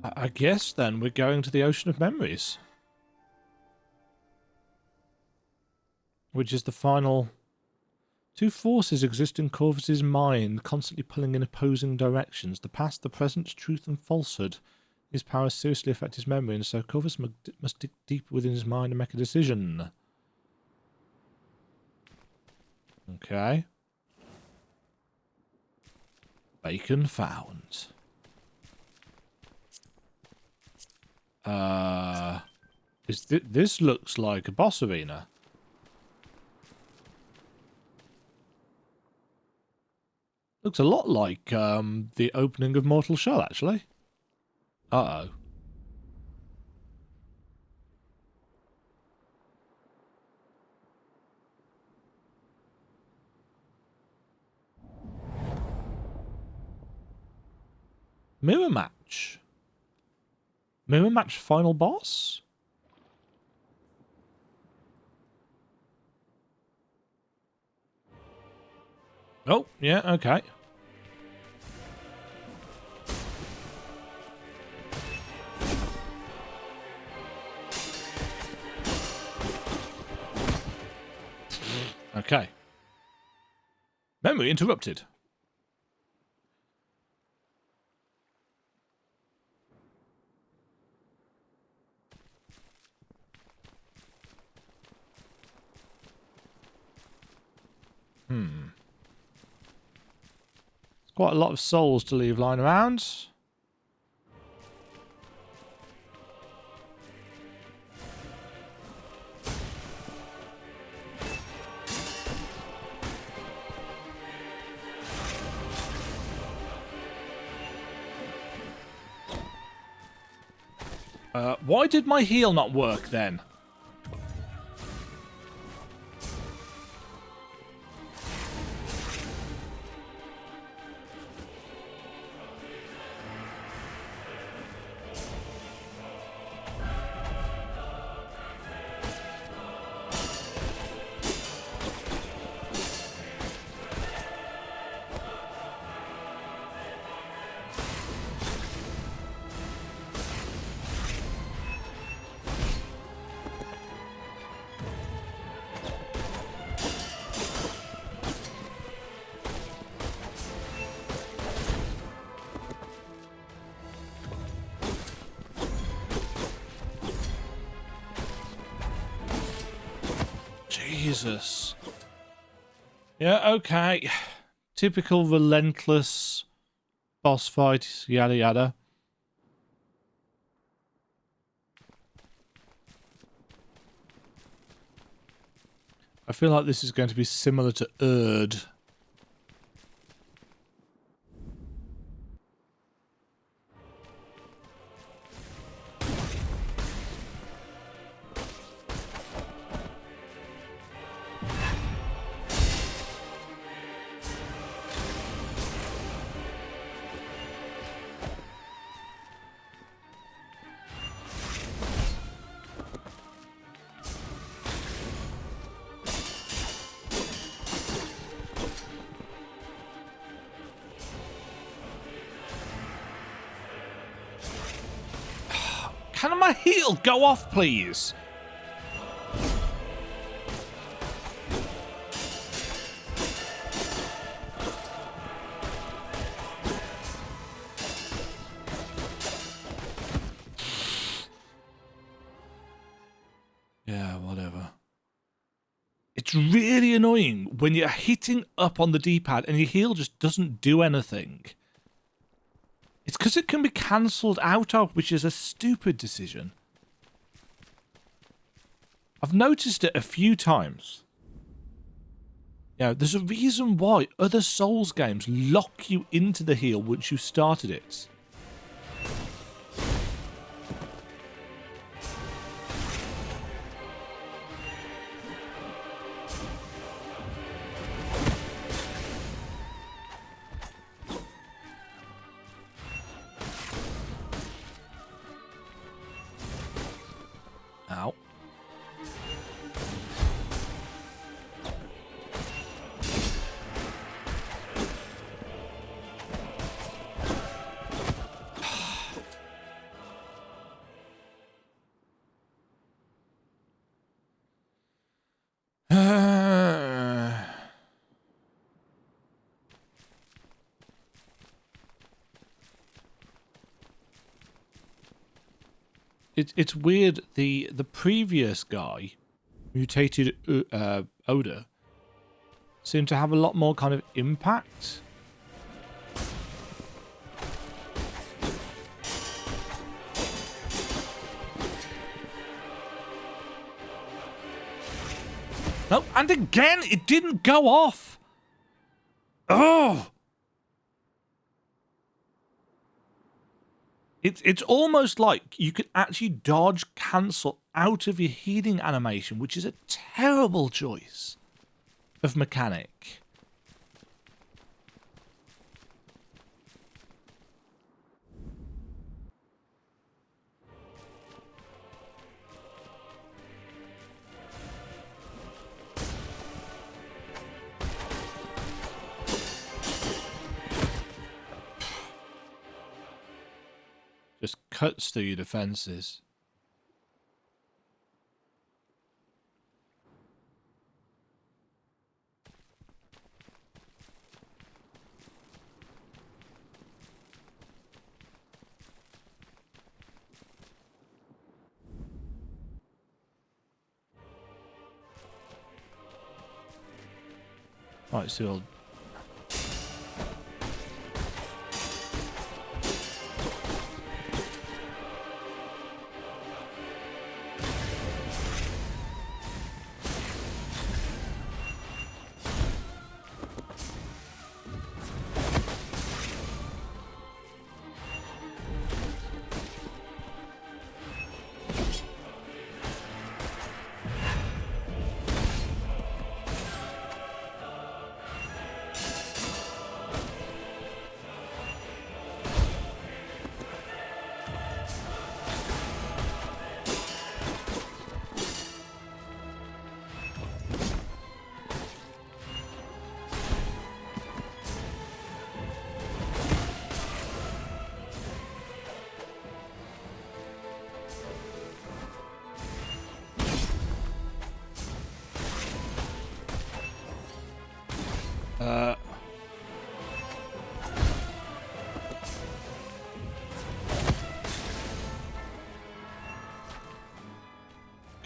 I guess then we're going to the Ocean of Memories. Which is the final... Two forces exist in Corvus's mind, constantly pulling in opposing directions. The past, the present, truth and falsehood. His powers seriously affect his memory, and so Corvus must dig deep within his mind and make a decision. Okay. Bacon found. This looks like a boss arena. Looks a lot like the opening of Mortal Shell, actually. Uh-oh. Mirror match. Mirror match final boss? Oh, yeah, okay. Okay. Memory interrupted. Quite a lot of souls to leave lying around. Why did my heal not work then? Jesus. Yeah, okay. Typical Relentless boss fight, yada yada. I feel like this is going to be similar to Erd. Can my heal go off, please? Yeah, whatever. It's really annoying when you're hitting up on the D-pad and your heal just doesn't do anything. It's because it can be cancelled out of, which is a stupid decision. I've noticed it a few times. You know, there's a reason why other Souls games lock you into the heal once you started it. Ow. it's weird. The previous guy, mutated Oda, seemed to have a lot more kind of impact. No, and again, it didn't go off. Oh! It's almost like you could actually dodge cancel out of your healing animation, which is a terrible choice of mechanic. Just cuts through your defenses. Right, so we'll...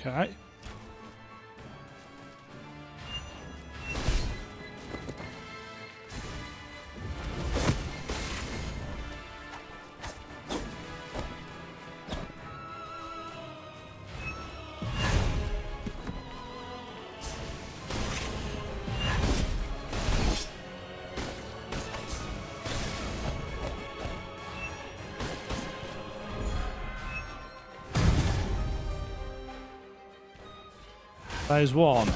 Okay. Phase one.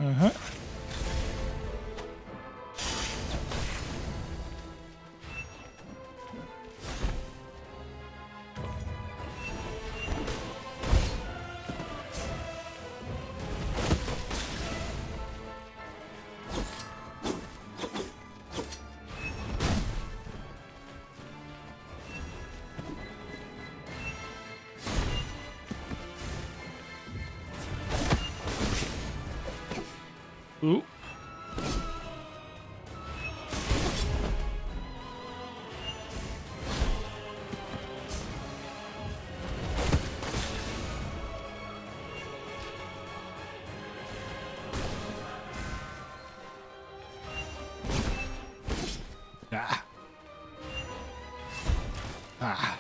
Uh-huh. Ooh. Ah. Ah.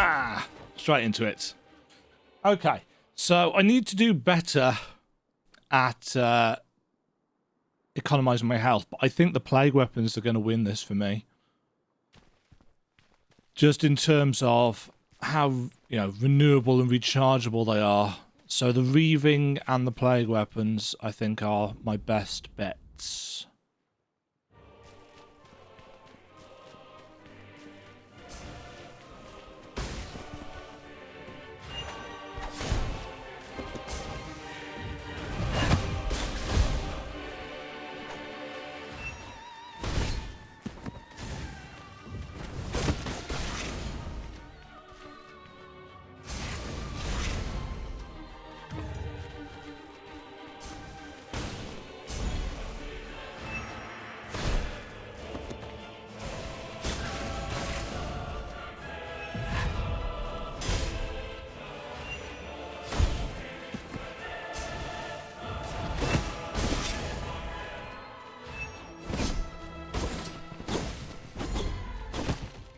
Ah! Straight into it. Okay, so I need to do better at economizing my health, but I think the plague weapons are going to win this for me. Just in terms of how, you know, renewable and rechargeable they are. So the reaving and the plague weapons, I think, are my best bets.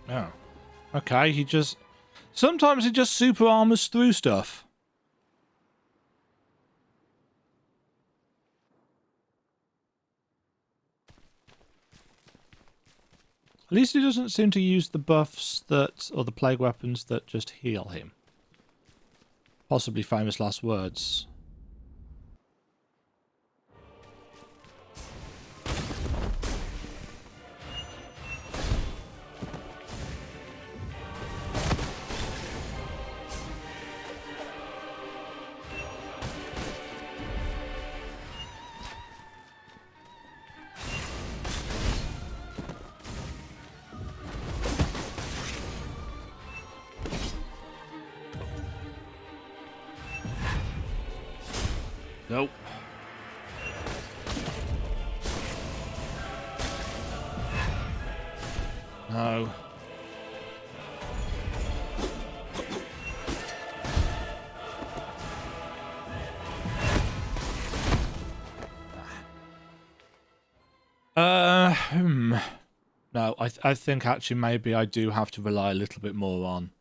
Oh. Okay, he just... Sometimes he just super armors through stuff. At least he doesn't seem to use the buffs that... or the plague weapons that just heal him. Possibly famous last words. Nope. No. No, I think actually maybe I do have to rely a little bit more on...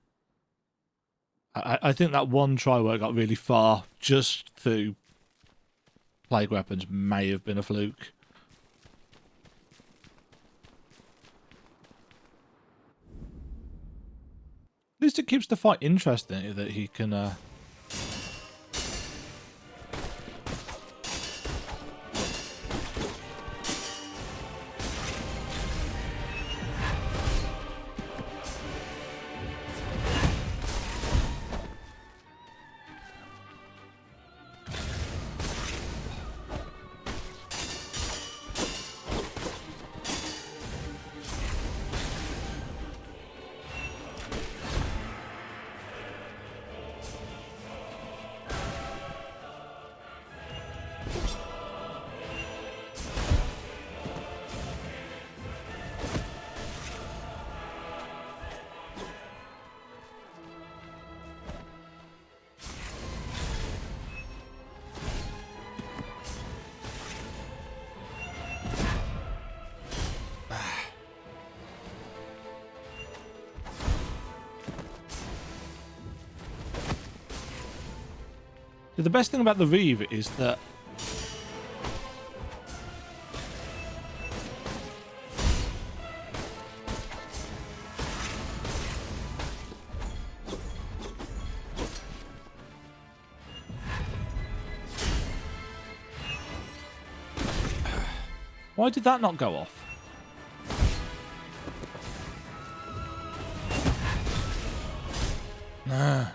I think that one try where I got really far just through plague weapons may have been a fluke. At least it keeps the fight interesting that he can... The best thing about the Reeve is that why did that not go off? No.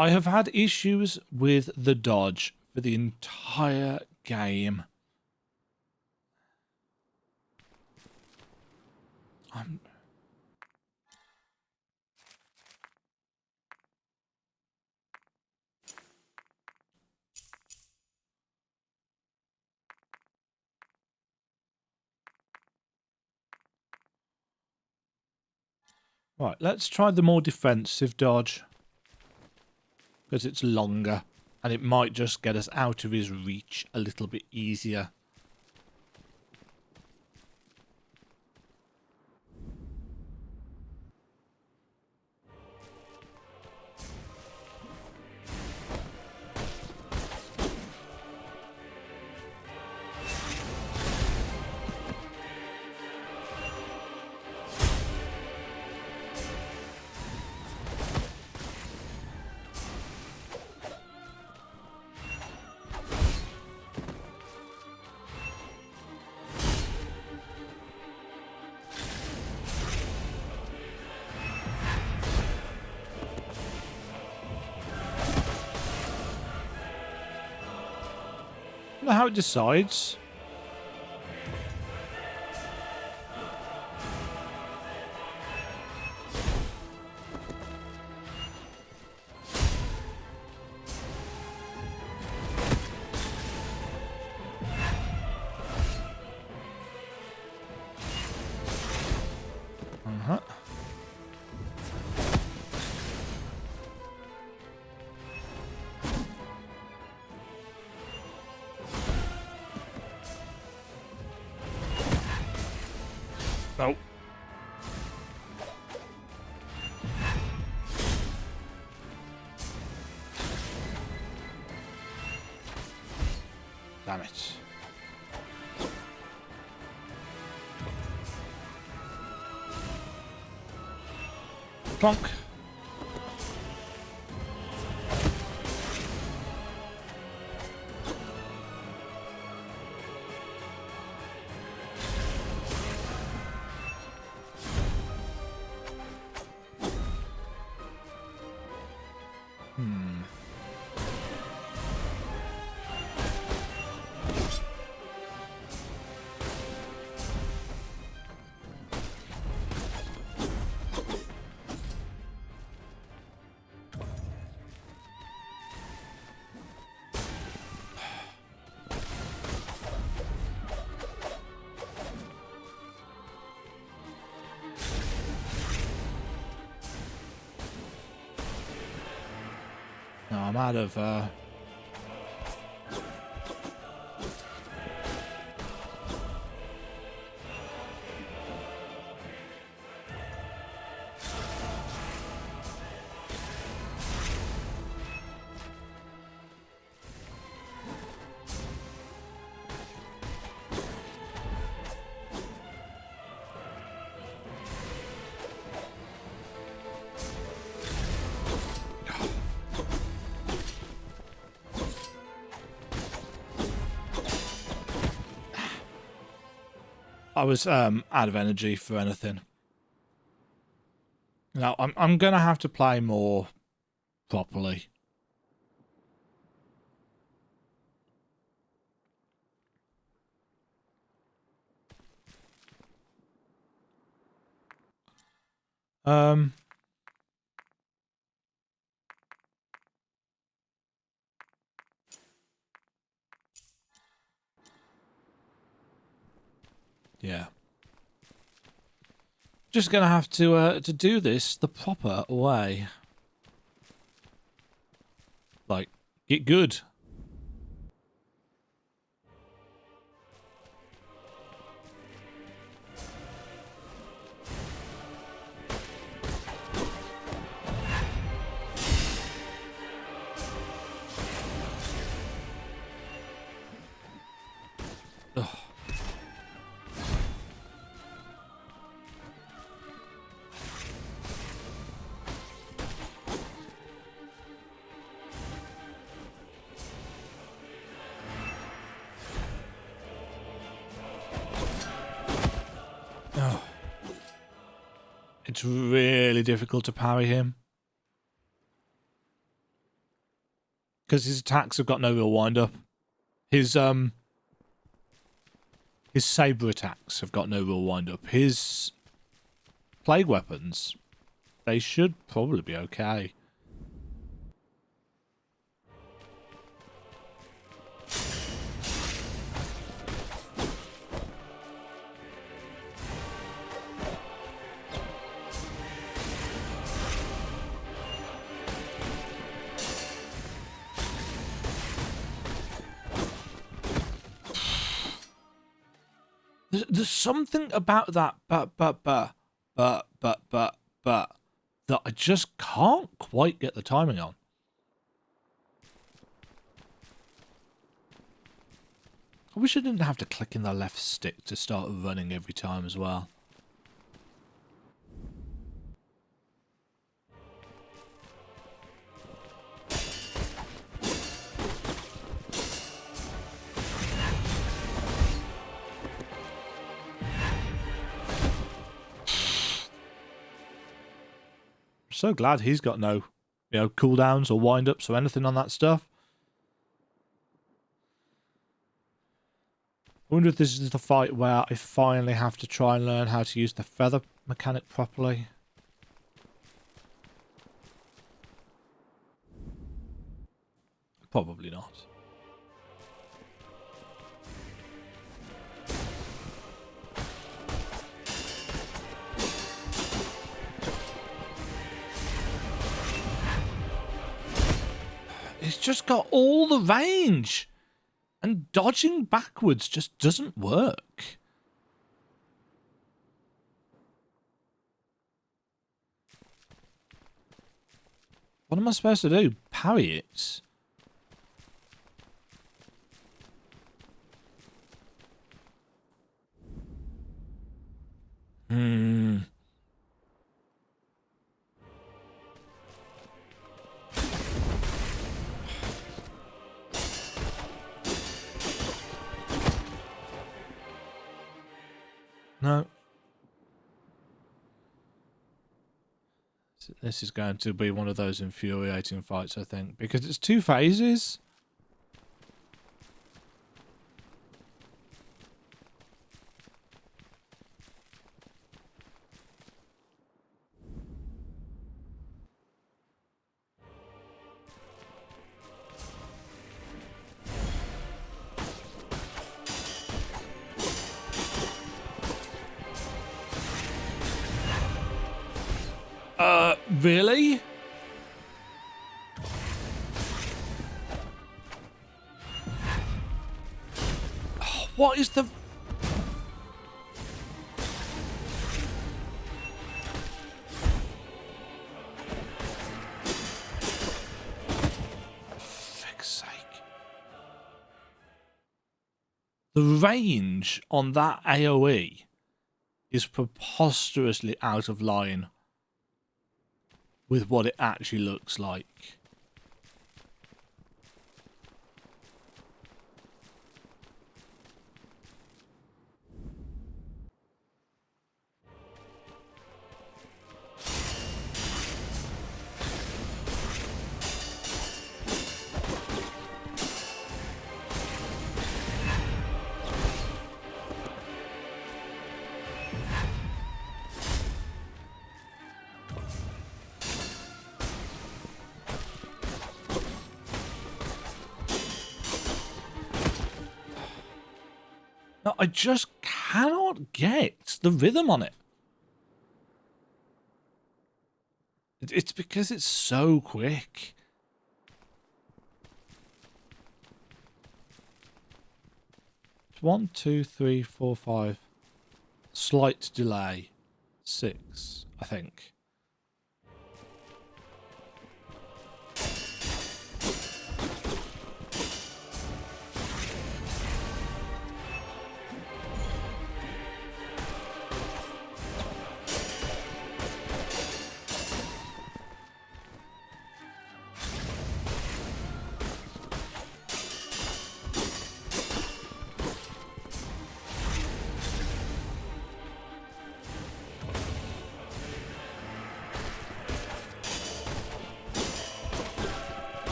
I have had issues with the dodge for the entire game. Right, let's try the more defensive dodge. Because it's longer. And it might just get us out of his reach a little bit easier. know how it decides. No. Damn it. Plonk. No, I'm out of I was out of energy for anything. Now I'm gonna have to play more properly. Yeah. Just gonna have to do this the proper way. Like, get good. Ugh. Oh. It's really difficult to parry him. Because his attacks have got no real wind-up. His saber attacks have got no real wind-up. His plague weapons, they should probably be okay. There's something about that but that I just can't quite get the timing on. I wish I didn't have to click in the left stick to start running every time as well. So glad he's got no, cooldowns or wind-ups or anything on that stuff. I wonder if this is the fight where I finally have to try and learn how to use the feather mechanic properly. Probably not. It's just got all the range. And dodging backwards just doesn't work. What am I supposed to do? Parry it? No. This is going to be one of those infuriating fights, I think, because it's 2 phases. Really? Oh, what is the... For fuck's sake. The range on that AoE is preposterously out of line with what it actually looks like. I just cannot get the rhythm on it. It's because it's so quick. It's 1, 2, 3, 4, 5. Slight delay. 6, I think.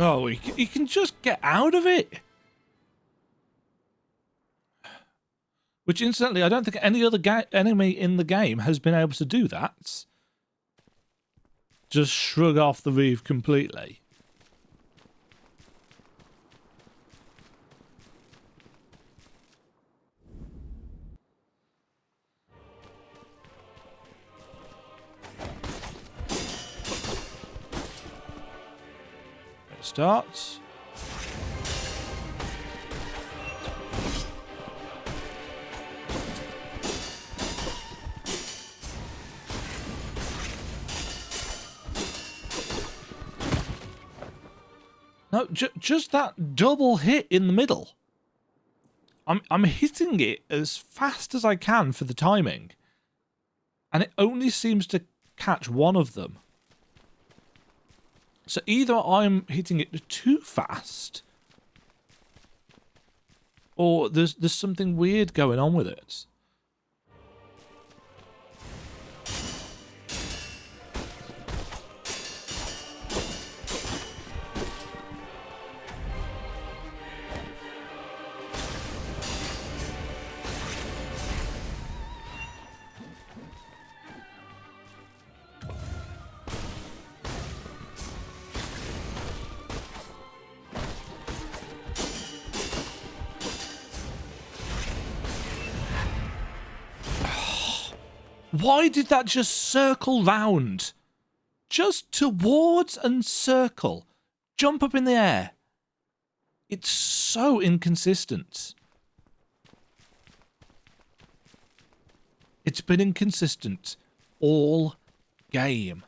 Oh, he can just get out of it. Which, incidentally, I don't think any other enemy in the game has been able to do that. Just shrug off the reef completely. Starts. No, just that double hit in the middle. I'm hitting it as fast as I can for the timing. And it only seems to catch one of them. So either I'm hitting it too fast, or there's something weird going on with it. Why did that just circle round? Just towards and circle. Jump up in the air. It's so inconsistent. It's been inconsistent all game.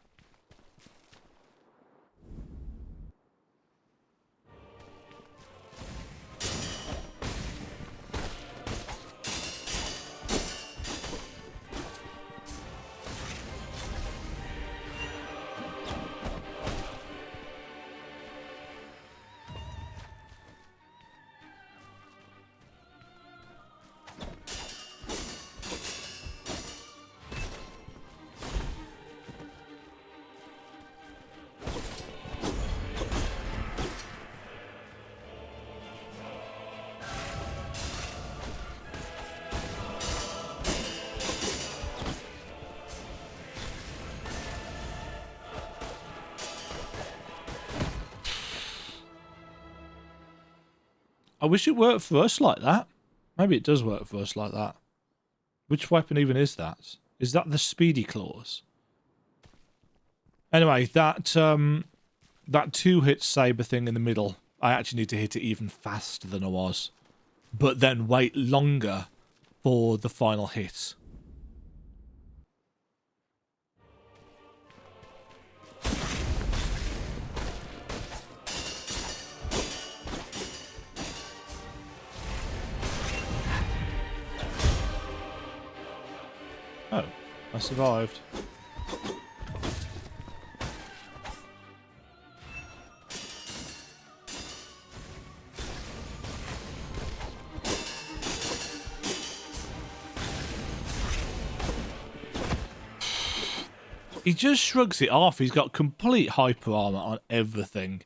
I wish it worked for us like that. Maybe it does work for us like that. Which weapon even is that? Is that the speedy claws? Anyway, that two-hit saber thing in the middle, I actually need to hit it even faster than I was. But then wait longer for the final hit. Oh, I survived. He just shrugs it off. He's got complete hyper armor on everything.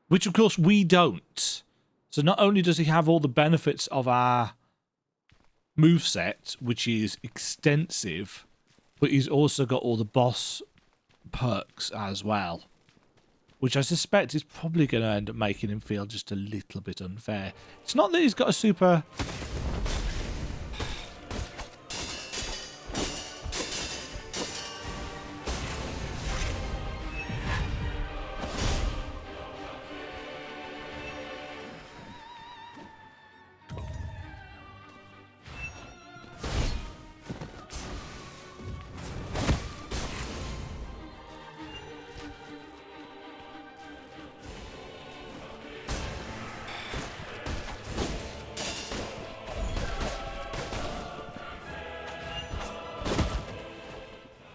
Which, of course, we don't. So not only does he have all the benefits of our moveset, which is extensive, but he's also got all the boss perks as well. Which I suspect is probably going to end up making him feel just a little bit unfair. It's not that he's got a super...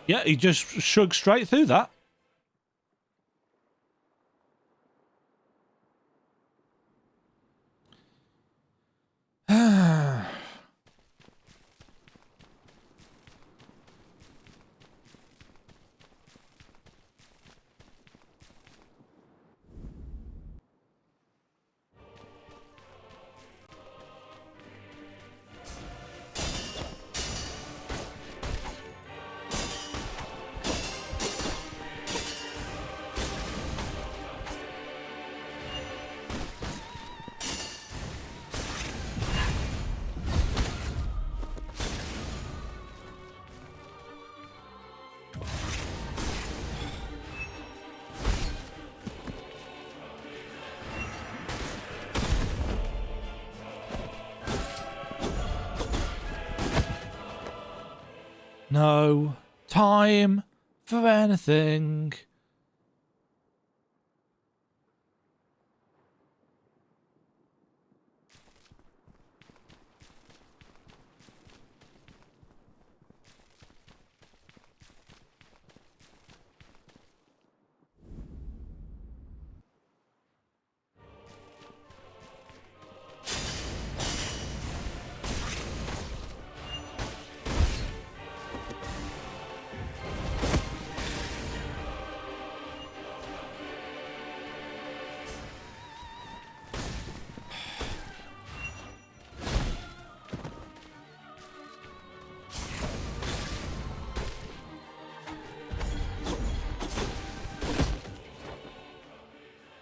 Yeah, he just shrugged straight through that. No time for anything.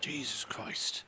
Jesus Christ.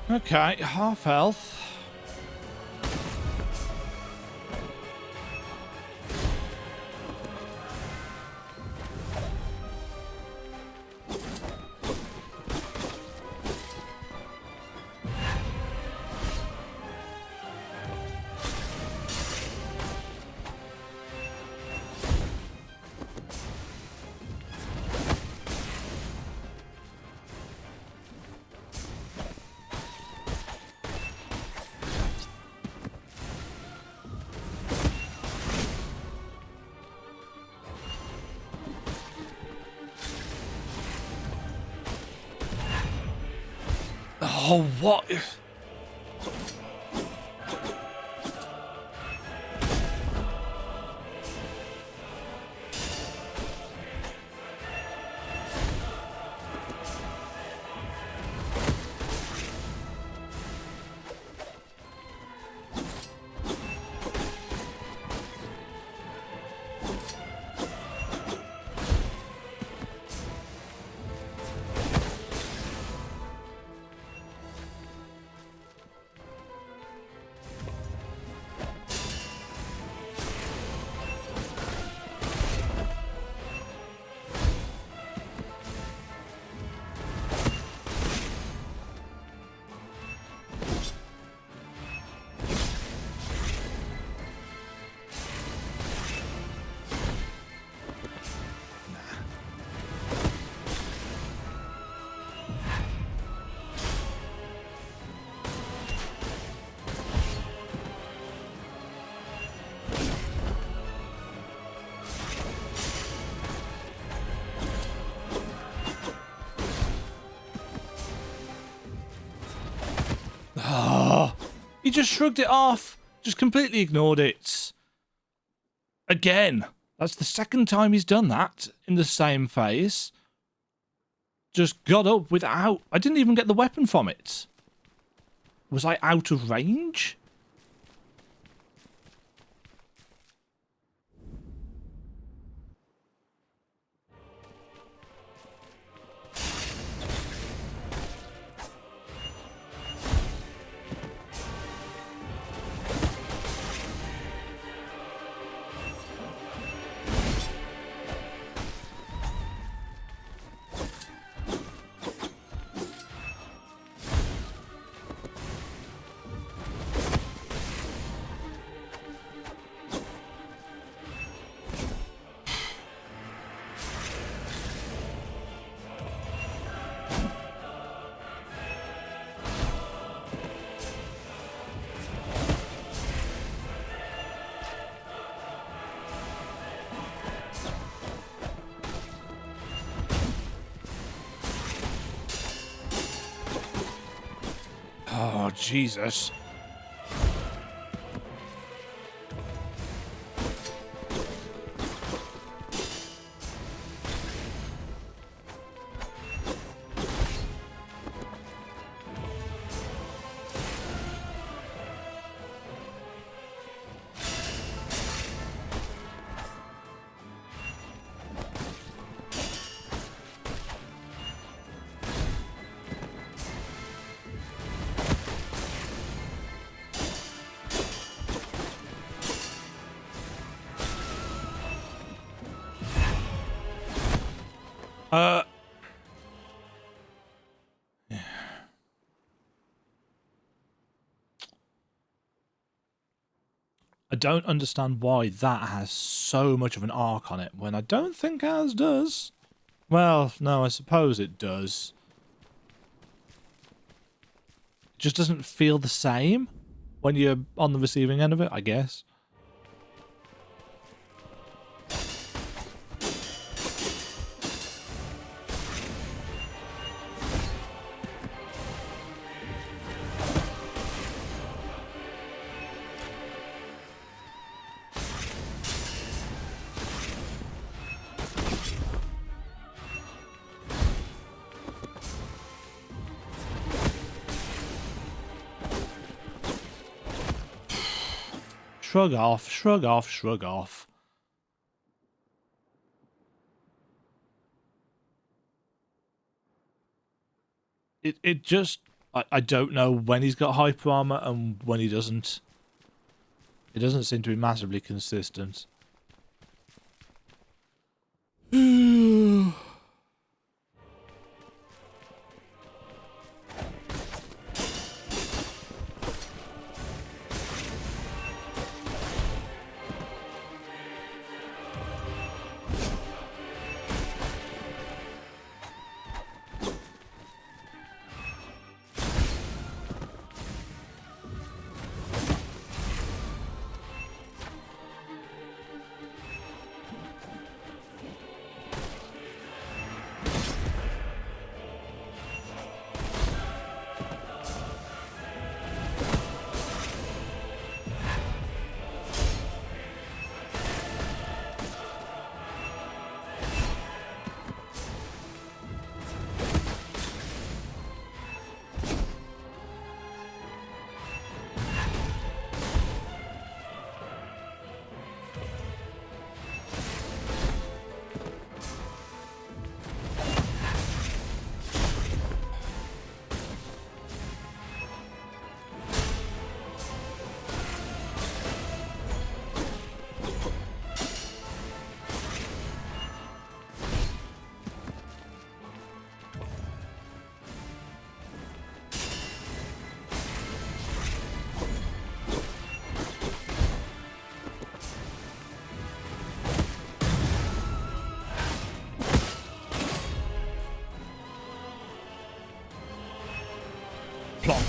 Okay, half health. Oh, what? He just shrugged it off. Just completely ignored it. Again. That's the second time he's done that in the same phase. Just got up without... I didn't even get the weapon from it. Was I out of range? Jesus. I don't understand why that has so much of an arc on it when I don't think ours does. Well, no, I suppose it does. It just doesn't feel the same when you're on the receiving end of it, I guess. Shrug off, shrug off, shrug off. It just... I don't know when he's got hyper armor and when he doesn't. It doesn't seem to be massively consistent. Plonk.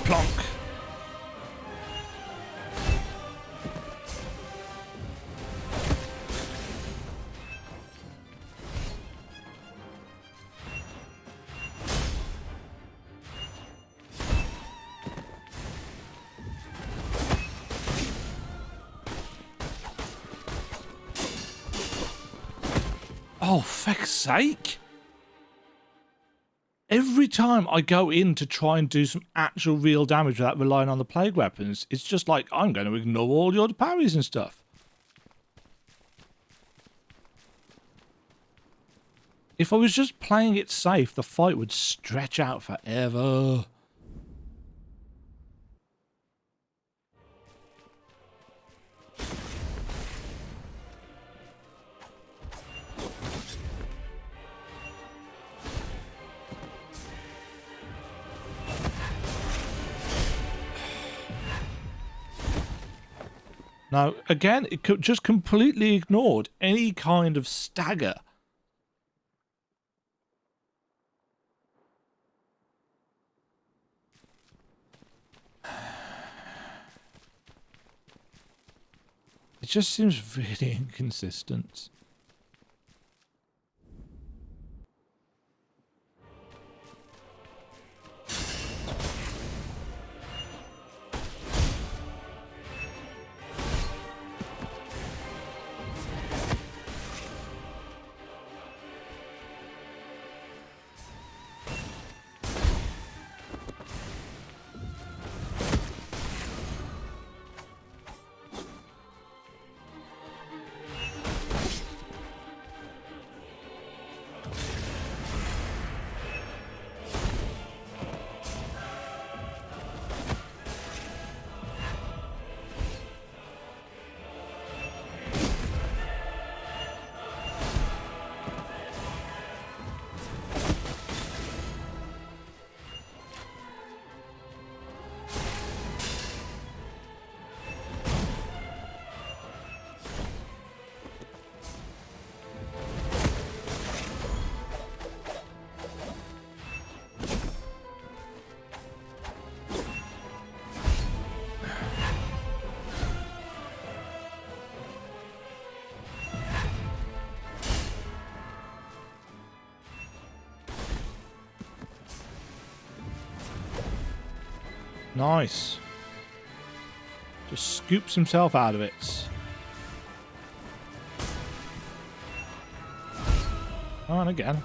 Plonk. Oh, feck's sake. Every time I go in to try and do some actual real damage without relying on the plague weapons, it's just like, I'm going to ignore all your parries and stuff. If I was just playing it safe, the fight would stretch out forever. Now, again, it just completely ignored any kind of stagger. just seems really inconsistent. Nice. Just scoops himself out of it. Oh, and again.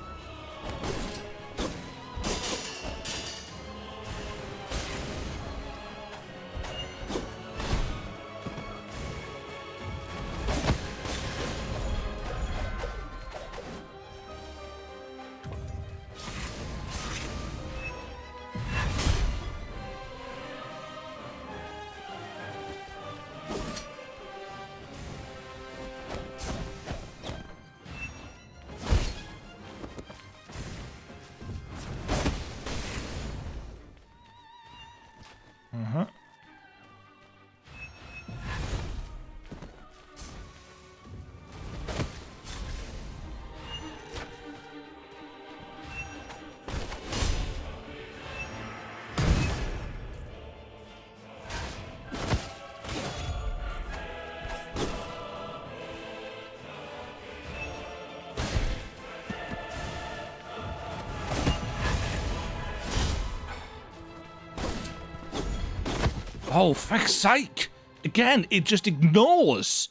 Oh, fuck's sake! Again, it just ignores!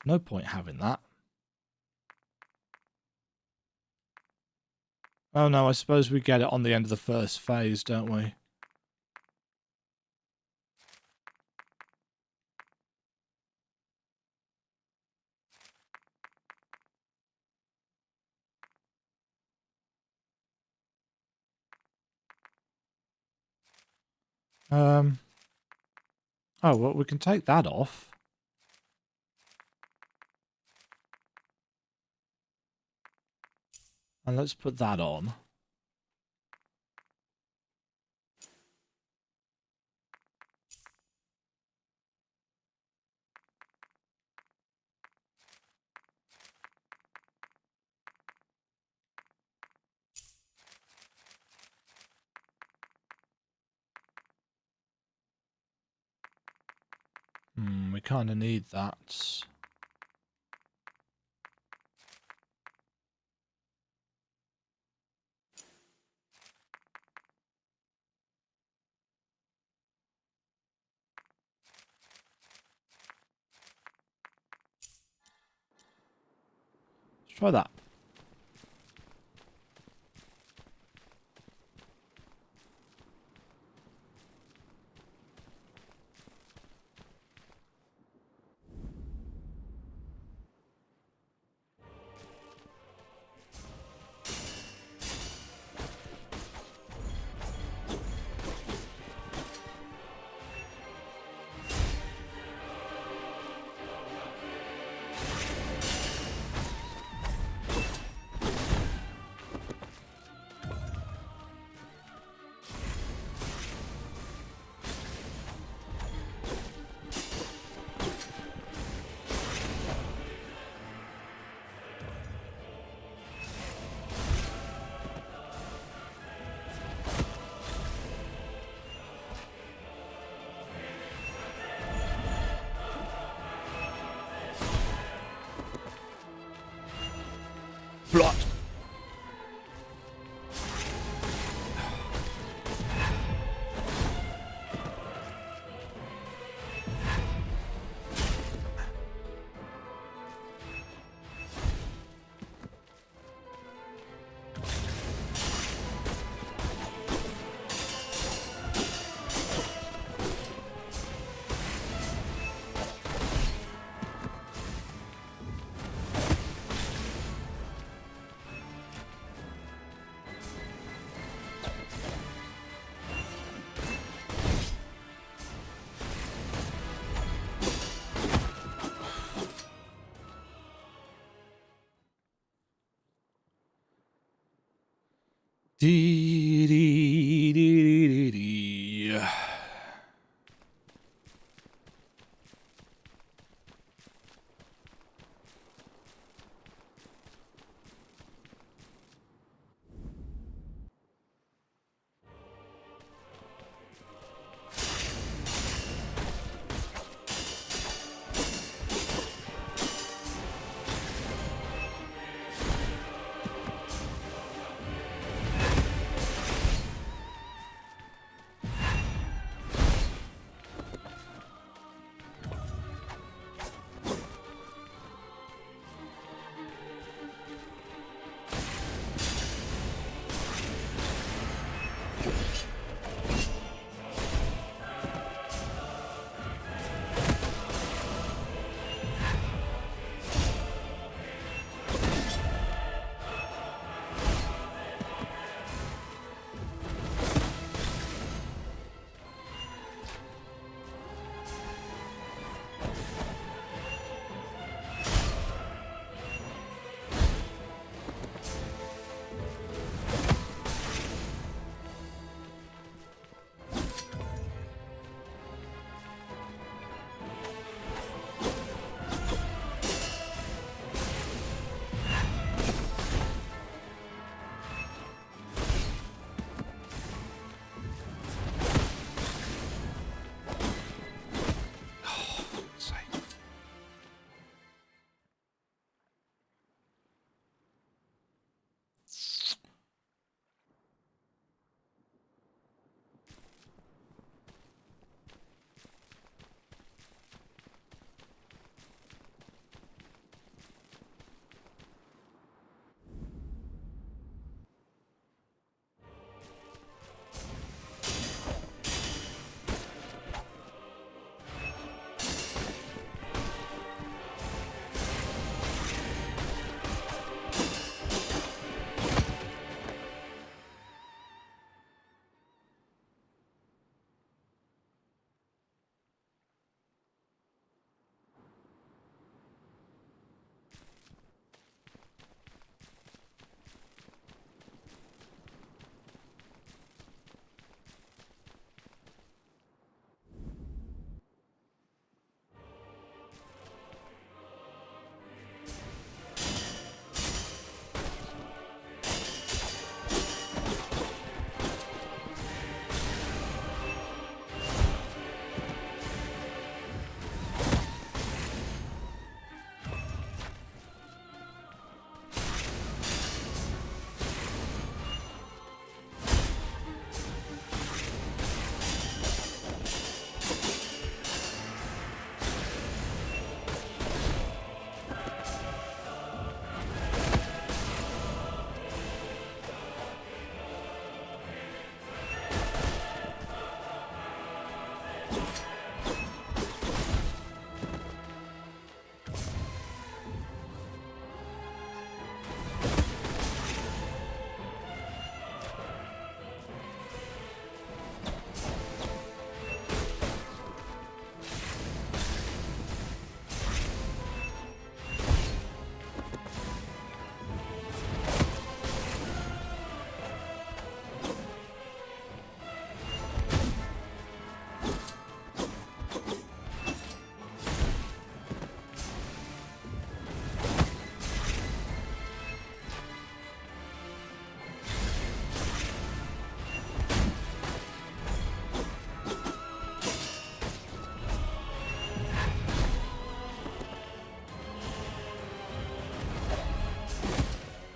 No point having that. Oh no, I suppose we get it on the end of the first phase, don't we? Oh, well, we can take that off. And let's put that on. We kind of need that. Let's try that. Blood. Dee, dee, dee, dee, dee.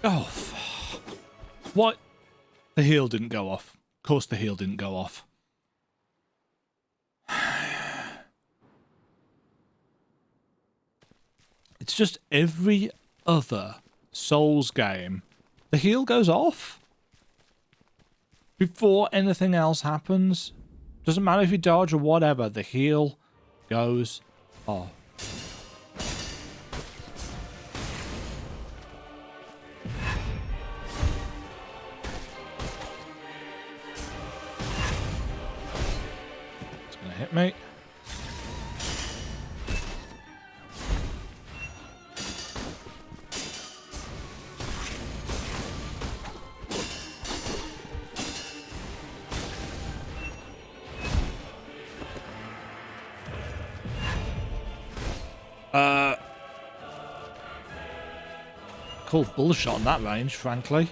Oh, what? The heal didn't go off. Of course the heal didn't go off. It's just every other Souls game, the heal goes off before anything else happens. Doesn't matter if you dodge or whatever, the heal goes off. It's gonna hit me. Cool bullshit on that range, frankly.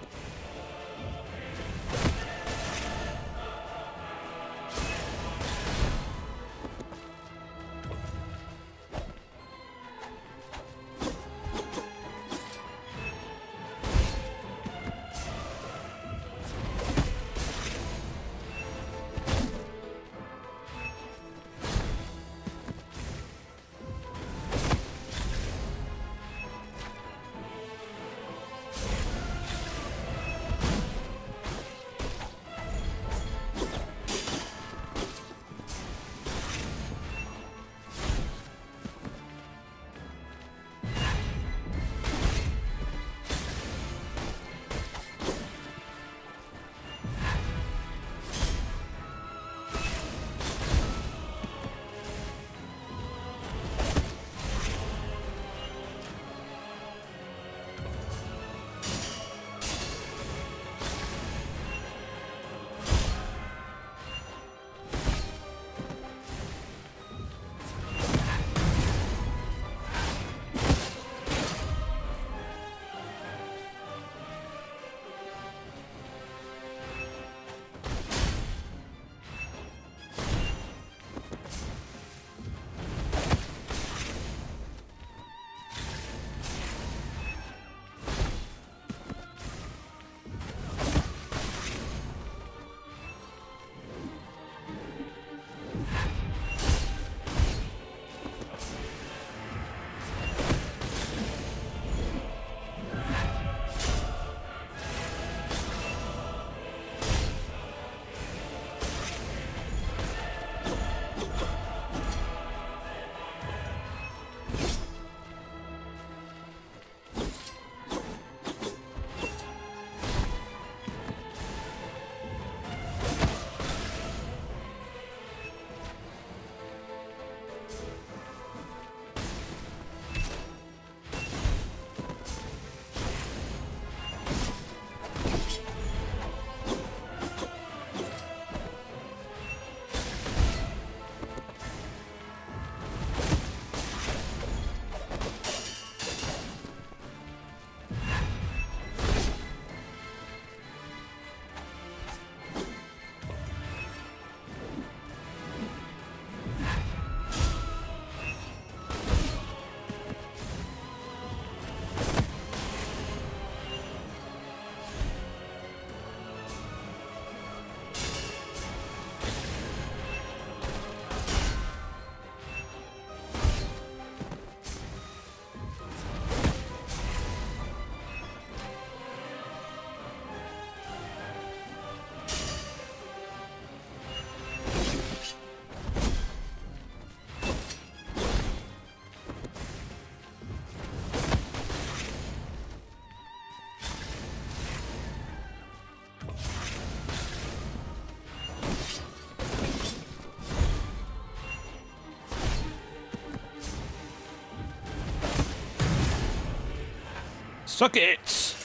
Suck it!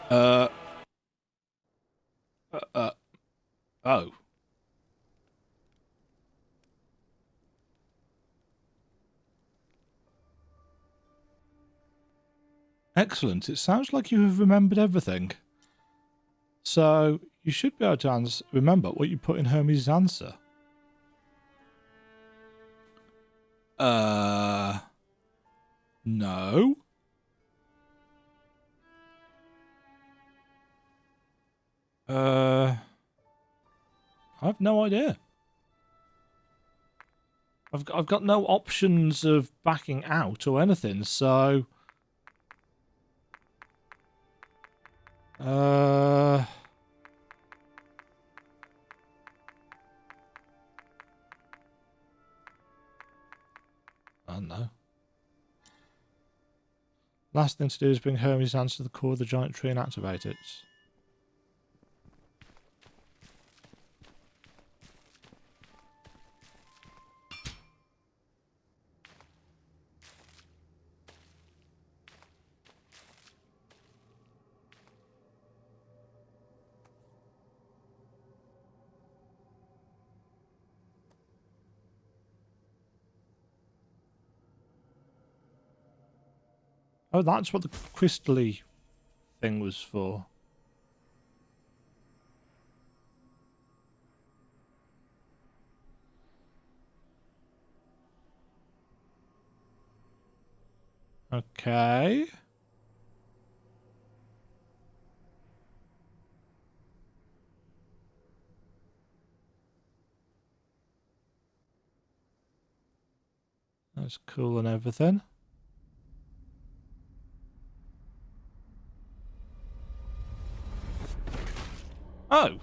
Oh. Excellent. It sounds like you have remembered everything. So, You should be able to remember what you put in Hermes' answer. No. I have no idea. I've got no options of backing out or anything, so I don't know. Last thing to do is bring Hermes' answer to the core of the giant tree and activate it. Oh, that's what the crystally thing was for. Okay. That's cool and everything. Oh.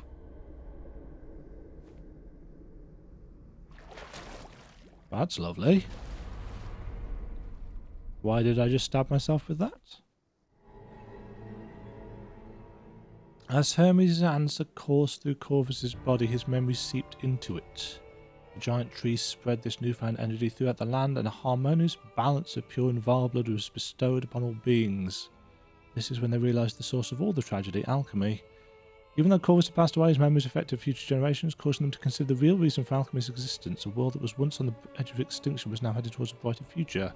That's lovely. Why did I just stab myself with that? As Hermes' answer coursed through Corvus's body, his memory seeped into it. The giant trees spread this newfound energy throughout the land, and a harmonious balance of pure and vile blood was bestowed upon all beings. This is when they realised the source of all the tragedy, alchemy. Even though Corvus had passed away, his memories affected future generations, causing them to consider the real reason for alchemy's existence. A world that was once on the edge of extinction was now headed towards a brighter future.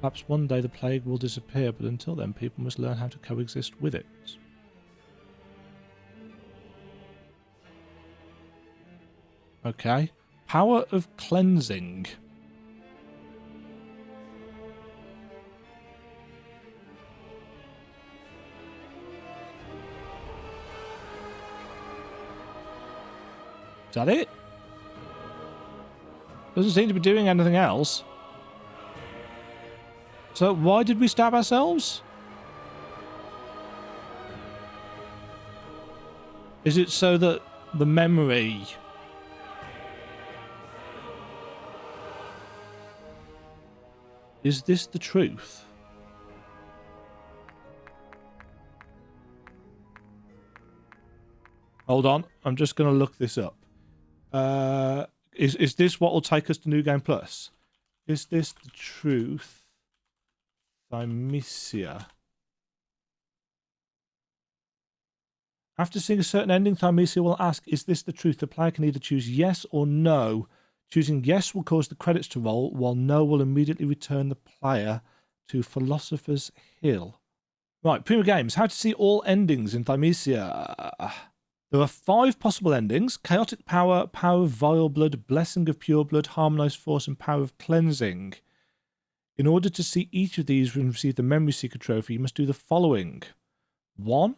Perhaps one day the plague will disappear, but until then people must learn how to coexist with it. Okay. Power of cleansing. Is that it? Doesn't seem to be doing anything else. So why did we stab ourselves? Is it so that the memory... Is this the truth? Hold on, I'm just going to look this up. Is this what will take us to New Game Plus? Is this the truth? Thymesia. After seeing a certain ending, Thymesia will ask, is this the truth? The player can either choose yes or no. Choosing yes will cause the credits to roll, while no will immediately return the player to Philosopher's Hill. Right, Prima Games. How to see all endings in Thymesia. There are 5 possible endings: Chaotic Power, Power of Vile Blood, Blessing of Pure Blood, Harmonized Force, and Power of Cleansing. In order to see each of these and receive the Memory Seeker trophy, you must do the following. 1.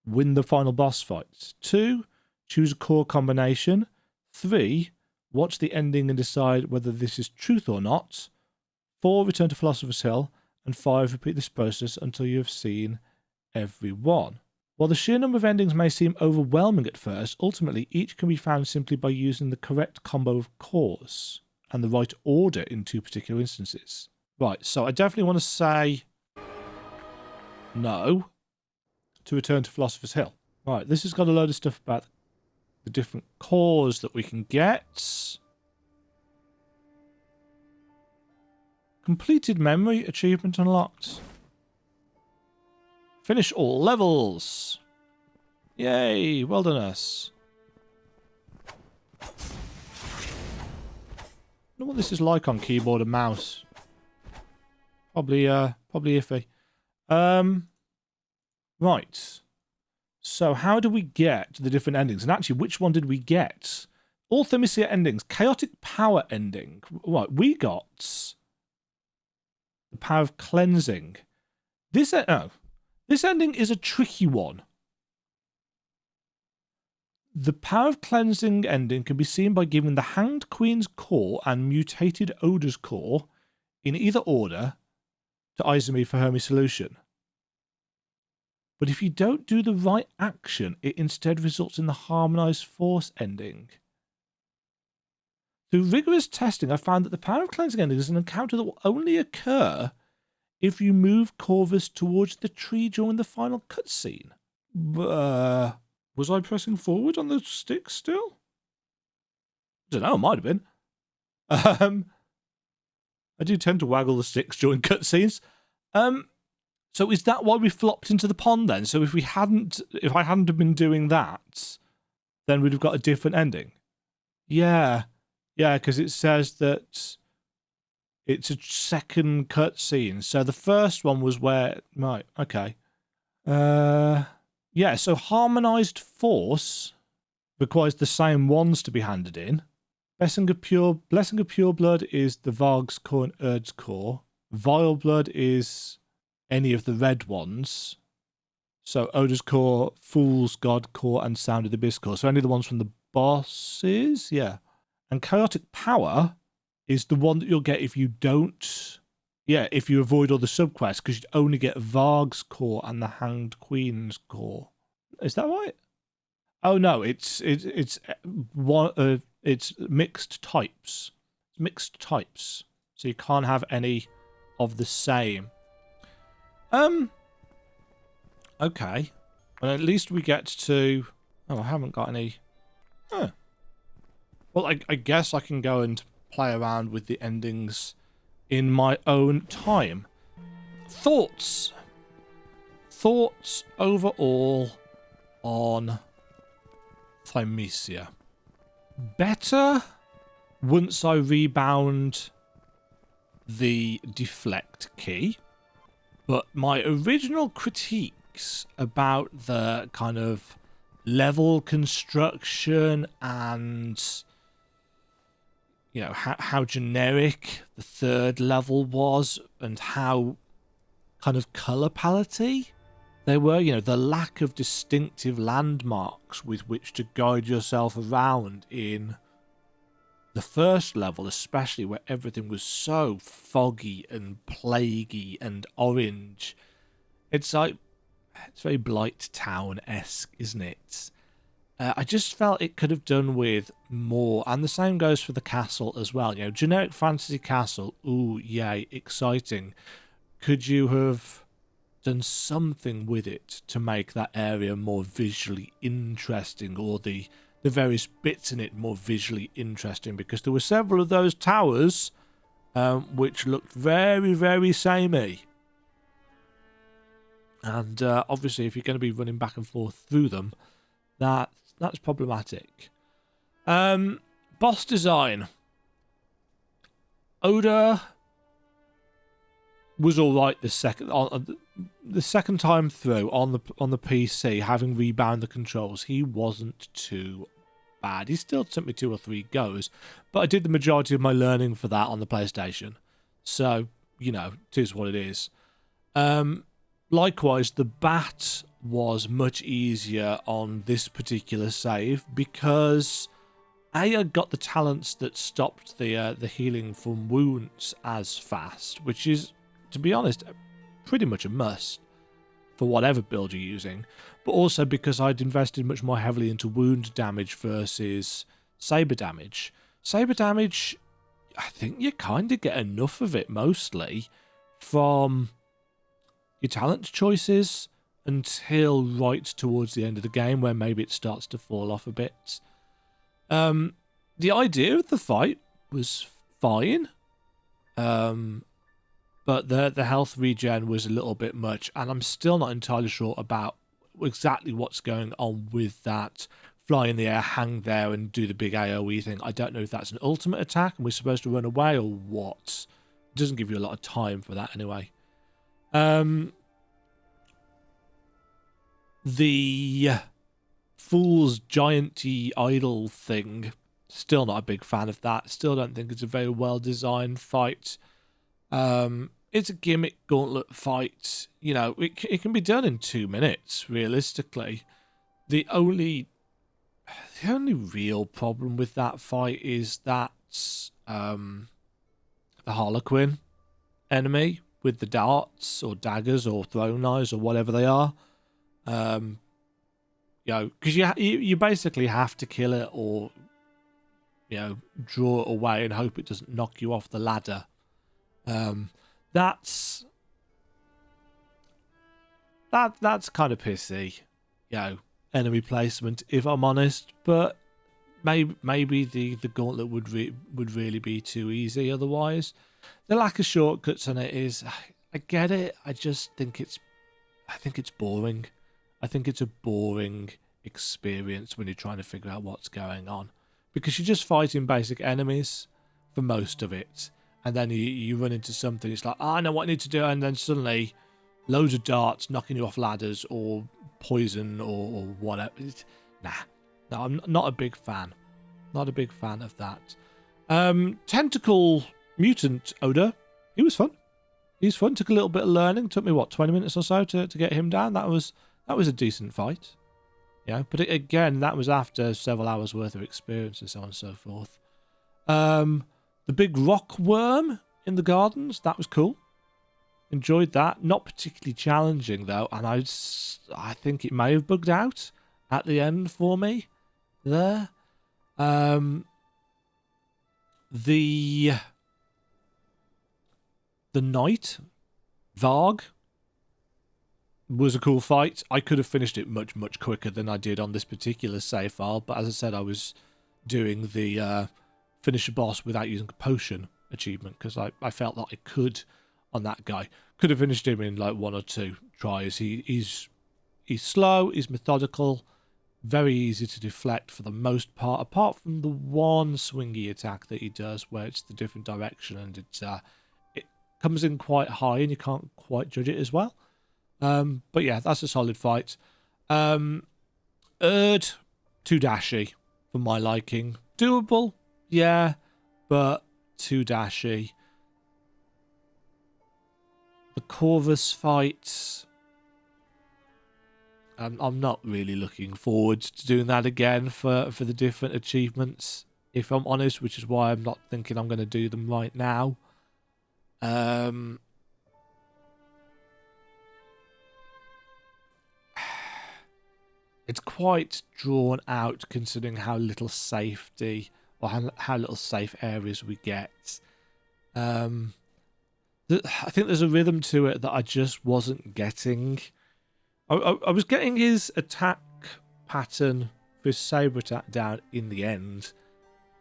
Win the final boss fight. 2. Choose a core combination. 3. Watch the ending and decide whether this is truth or not. 4. Return to Philosopher's Hill. And 5. Repeat this process until you have seen every one. While the sheer number of endings may seem overwhelming at first, ultimately each can be found simply by using the correct combo of cores and the right order in 2 particular instances. Right, so I definitely want to say no to return to Philosopher's Hill. Right, this has got a load of stuff about the different cores that we can get. Completed memory achievement unlocked. Finish all levels. Yay, well done us. I don't know what this is like on keyboard and mouse. Probably iffy. Right. So how do we get the different endings? And actually, which one did we get? All Thymesia endings. Chaotic power ending. Right, we got the power of cleansing. This ending is a tricky one. The power of cleansing ending can be seen by giving the Hanged Queen's core and mutated Odor's core in either order to Izumi for Hermes solution. But if you don't do the right action, it instead results in the harmonized force ending. Through rigorous testing, I found that the power of cleansing ending is an encounter that will only occur if you move Corvus towards the tree during the final cutscene. Was I pressing forward on the stick still? I don't know, it might have been. I do tend to waggle the sticks during cutscenes. So is that why we flopped into the pond then? So if I hadn't have been doing that, then we'd have got a different ending. Yeah, because it says that it's a second cutscene. So the first one was where, right? Okay. Yeah. So harmonized force requires the same ones to be handed in. Blessing of Pure Blood is the Varg's core and Erd's core. Vile Blood is any of the red ones. So Odor's core, Fool's God core, and Sound of the Abyss core. So any of the ones from the bosses, yeah. And Chaotic Power is the one that you'll get if you don't, if you avoid all the subquests, because you'd only get Varg's core and the Hanged Queen's core. Is that right? Oh no, it's mixed types. Mixed types. So you can't have any of the same. Okay. Well, at least we get to... Oh, I haven't got any... Huh. Well, I guess I can go and play around with the endings in my own time. Thoughts. Thoughts overall on Thymesia. Better once I rebound the deflect key. But my original critiques about the kind of level construction and, you know, how generic the third level was and how kind of colour palette they were, you know, the lack of distinctive landmarks with which to guide yourself around in the first level, especially where everything was so foggy and plaguey and orange. It's like, it's very Blight Town-esque, isn't it? I just felt it could have done with more, and the same goes for the castle as well. You know, generic fantasy castle, ooh, yay, exciting. Could you have done something with it to make that area more visually interesting, or the various bits in it more visually interesting? Because there were several of those towers which looked very, very samey. And obviously, if you're going to be running back and forth through them, that's problematic. Boss design. Odor was all right the second time through on the PC, having rebound the controls. He wasn't too bad. He still took me 2 or 3 goes, but I did the majority of my learning for that on the PlayStation. So, you know, it is what it is. Likewise, the bat was much easier on this particular save because I got the talents that stopped the healing from wounds as fast, which is, to be honest, pretty much a must for whatever build you're using, but also because I'd invested much more heavily into wound damage versus saber damage. Saber damage, I think you kind of get enough of it mostly from your talent choices until right towards the end of the game, where maybe it starts to fall off a bit. The idea of the fight was fine, but the health regen was a little bit much, and I'm still not entirely sure about exactly what's going on with that fly in the air, hang there, and do the big AoE thing. I don't know if that's an ultimate attack and we're supposed to run away or what. It doesn't give you a lot of time for that anyway. The Fool's Gianty Idol thing, still not a big fan of that. Still don't think it's a very well designed fight. It's a gimmick gauntlet fight. You know, it can be done in 2 minutes, realistically. The only real problem with that fight is that the Harlequin enemy with the darts or daggers or throw knives or whatever they are. You know, because you basically have to kill it or, you know, draw it away and hope it doesn't knock you off the ladder. That's kind of pissy, you know, enemy placement, if I'm honest. But maybe the gauntlet would really be too easy otherwise. The lack of shortcuts on it is, I get it. I just think it's boring. I think it's a boring experience when you're trying to figure out what's going on, because you're just fighting basic enemies for most of it, and then you run into something. It's like, I know what I need to do, and then suddenly loads of darts knocking you off ladders or poison or whatever. No, I'm not a big fan. Not a big fan of that. Tentacle mutant Oda, he was fun. He's fun. Took a little bit of learning. Took me 20 minutes or so to get him down. That was a decent fight. Yeah, but again, that was after several hours worth of experience and so on and so forth. The big rock worm in the gardens, that was cool. Enjoyed that. Not particularly challenging though, and I think it may have bugged out at the end for me there. The knight Varg was a cool fight. I could have finished it much quicker than I did on this particular save file, but as I said, I was doing the finish a boss without using a potion achievement because I felt that I could on that guy. Could have finished him in like 1 or 2 tries. He's slow, he's methodical, very easy to deflect for the most part, apart from the one swingy attack that he does where it's the different direction and it comes in quite high and you can't quite judge it as well. But yeah, that's a solid fight. Too dashy for my liking. Doable, yeah, but too dashy. The Corvus fight, I'm not really looking forward to doing that again for the different achievements, if I'm honest, which is why I'm not thinking I'm going to do them right now. It's quite drawn out considering how little safety or how little safe areas we get. I think there's a rhythm to it that I just wasn't getting. I was getting his attack pattern for his saber attack down in the end,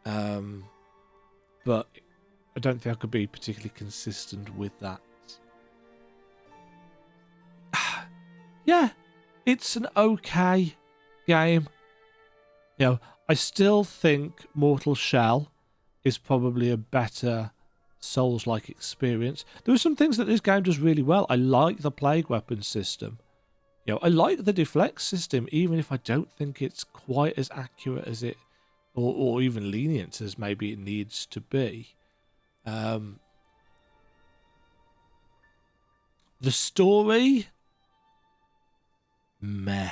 but I don't think I could be particularly consistent with that. Yeah, it's an okay game. You know, I still think Mortal Shell is probably a better Souls-like experience. There are some things that this game does really well. I like the plague weapon system. You know, I like the deflect system, even if I don't think it's quite as accurate as it, or even lenient as maybe it needs to be. The story, meh.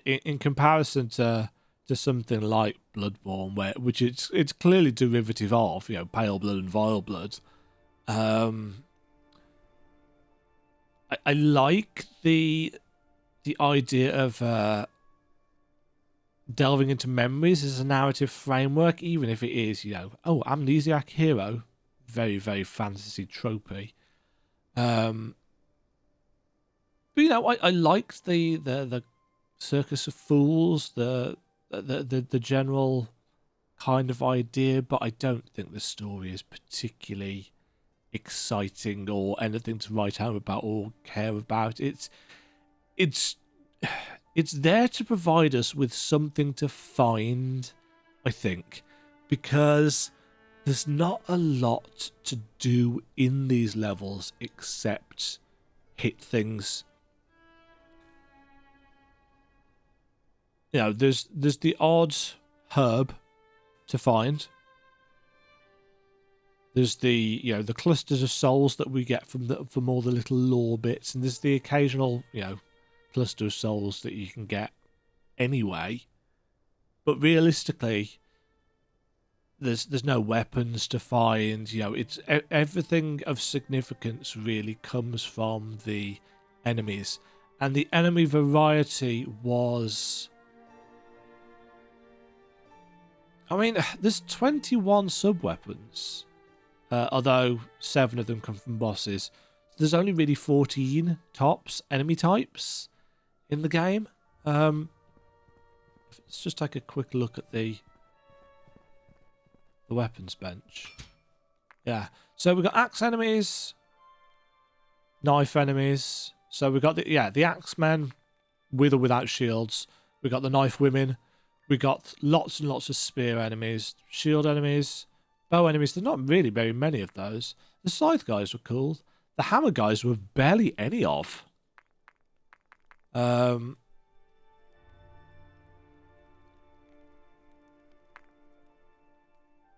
In comparison to something like Bloodborne, which it's clearly derivative of, you know, Pale Blood and Vile Blood. I like the idea of delving into memories as a narrative framework, even if it is, you know, amnesiac hero, very, very fantasy tropey. But you know, I liked the Circus of Fools, the general kind of idea, but I don't think the story is particularly exciting or anything to write home about or care about. It's there to provide us with something to find, I think, because there's not a lot to do in these levels except hit things you know, there's the odd herb to find. There's the, you know, the clusters of souls that we get from all the little lore bits, and there's the occasional, you know, cluster of souls that you can get anyway. But realistically, there's no weapons to find. You know, it's everything of significance really comes from the enemies, and the enemy variety was. I mean, there's 21 sub-weapons. Although 7 of them come from bosses. There's only really 14 tops enemy types in the game. Let's just take a quick look at the weapons bench. Yeah, so we've got axe enemies, knife enemies. So we've got the axe men with or without shields. We've got the knife women. We got lots and lots of spear enemies, shield enemies, bow enemies. There's not really very many of those. The scythe guys were cool. The hammer guys were barely any of.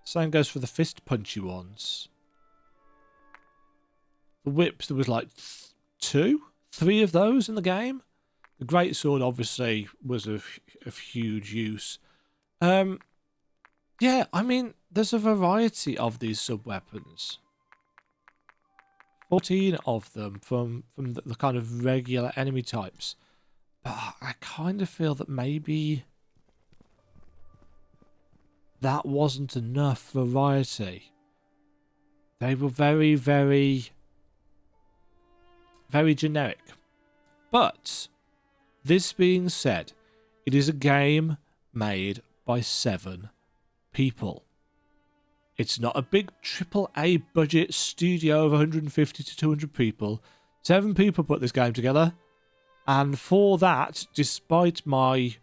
Same goes for the fist punchy ones. The whips, there was like 3 of those in the game. The greatsword obviously was of huge use. Yeah, I mean, there's a variety of these sub-weapons. 14 of them from the kind of regular enemy types. But I kind of feel that maybe that wasn't enough variety. They were very, very, very generic. But this being said, it is a game made by 7 people. It's not a big AAA budget studio of 150 to 200 people. 7 people put this game together. And for that, despite my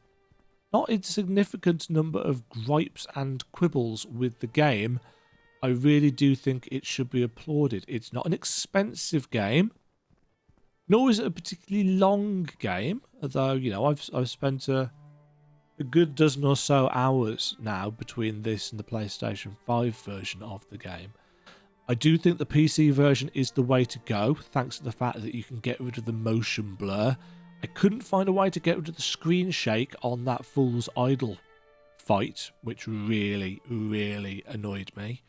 not insignificant number of gripes and quibbles with the game, I really do think it should be applauded. It's not an expensive game, nor is it a particularly long game. Although, you know, I've spent a good dozen or so hours now between this and the PlayStation 5 version of the game. I do think the PC version is the way to go, thanks to the fact that you can get rid of the motion blur. I couldn't find a way to get rid of the screen shake on that Fool's Idol fight, which really, really annoyed me.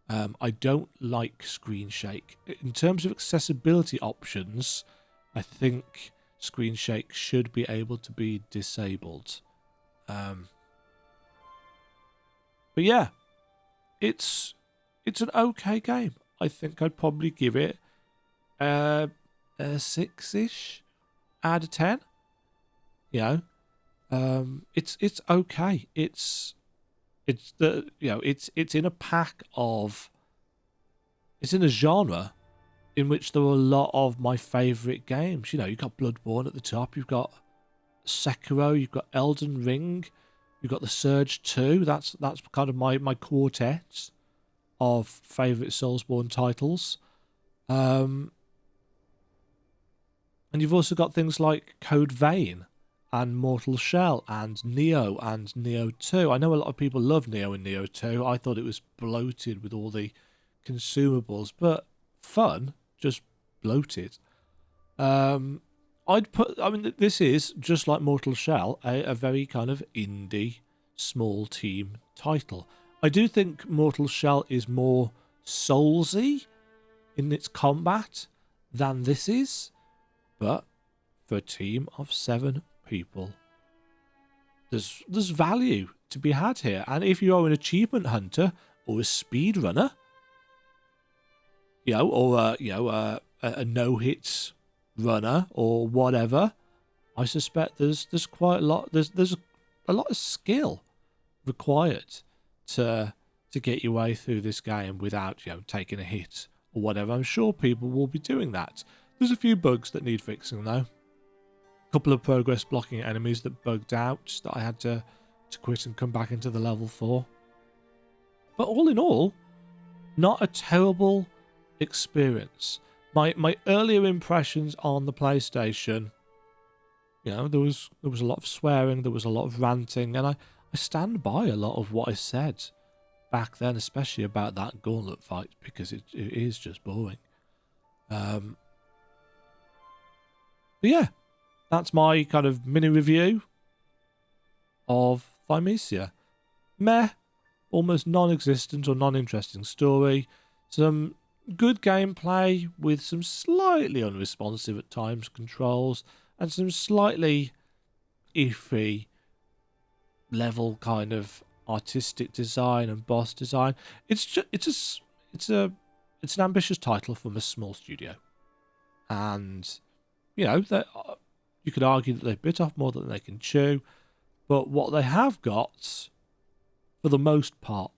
I don't like screen shake. In terms of accessibility options, I think screen shake should be able to be disabled. But yeah, it's an okay game. I think I'd probably give it a 6-ish out of 10. You know, it's okay. It's the, you know, it's in a pack of, it's in a genre in which there are a lot of my favourite games. You know, you've got Bloodborne at the top, you've got Sekiro, you've got Elden Ring, you've got the Surge 2. That's kind of my quartet of favourite Soulsborne titles. And you've also got things like Code Vein and Mortal Shell and Neo 2. I know a lot of people love Neo and Neo 2. I thought it was bloated with all the consumables, but fun, just bloated. I mean, this is, just like Mortal Shell, a very kind of indie, small team title. I do think Mortal Shell is more Soulsy in its combat than this is, but for a team of 7 people, there's value to be had here. And if you're an achievement hunter or a speedrunner, you know, or a no-hit runner or whatever, I suspect there's quite a lot. There's a lot of skill required to get your way through this game without, you know, taking a hit or whatever. I'm sure people will be doing that. There's a few bugs that need fixing though. A couple of progress blocking enemies that bugged out that I had to quit and come back into the level for. But all in all, not a terrible experience. My earlier impressions on the PlayStation, You know, there was a lot of swearing, there was a lot of ranting, and I stand by a lot of what I said back then, especially about that gauntlet fight, because it is just boring. But yeah, that's my kind of mini review of Thymesia. Meh, almost non-existent or non-interesting story. Some good gameplay with some slightly unresponsive at times controls and some slightly iffy level kind of artistic design and boss design. It's an ambitious title from a small studio, and you know that you could argue that they bit off more than they can chew, but what they have got, for the most part,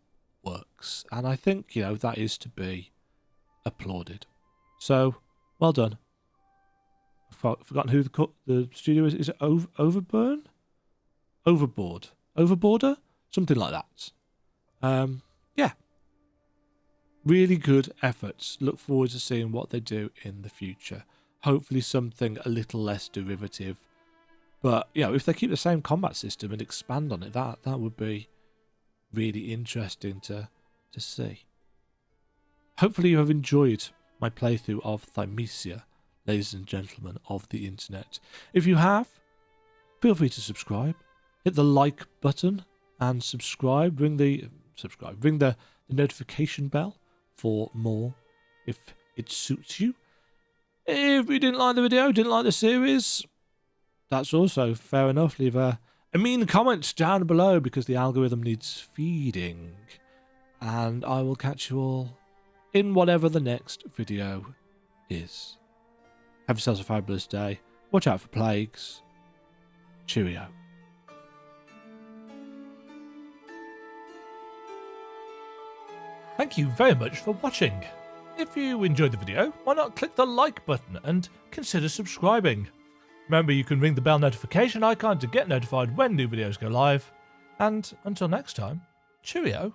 works, and I think that is to be applauded. So well done. I've forgotten who the studio is. Is it Overboard? Overboarder? Something like that. Yeah. Really good efforts. Look forward to seeing what they do in the future. Hopefully something a little less derivative. But, if they keep the same combat system and expand on it, that would be really interesting to see. Hopefully you have enjoyed my playthrough of Thymesia, ladies and gentlemen of the internet. If you have, feel free to subscribe. Hit the like button and subscribe. Ring the notification bell for more if it suits you. If you didn't like the video, didn't like the series, that's also fair enough. Leave a mean comment down below because the algorithm needs feeding. And I will catch you all in whatever the next video is. Have yourselves a fabulous day. Watch out for plagues. Cheerio. Thank you very much for watching. If you enjoyed the video, why not click the like button and consider subscribing. Remember, you can ring the bell notification icon to get notified when new videos go live. And until next time, cheerio.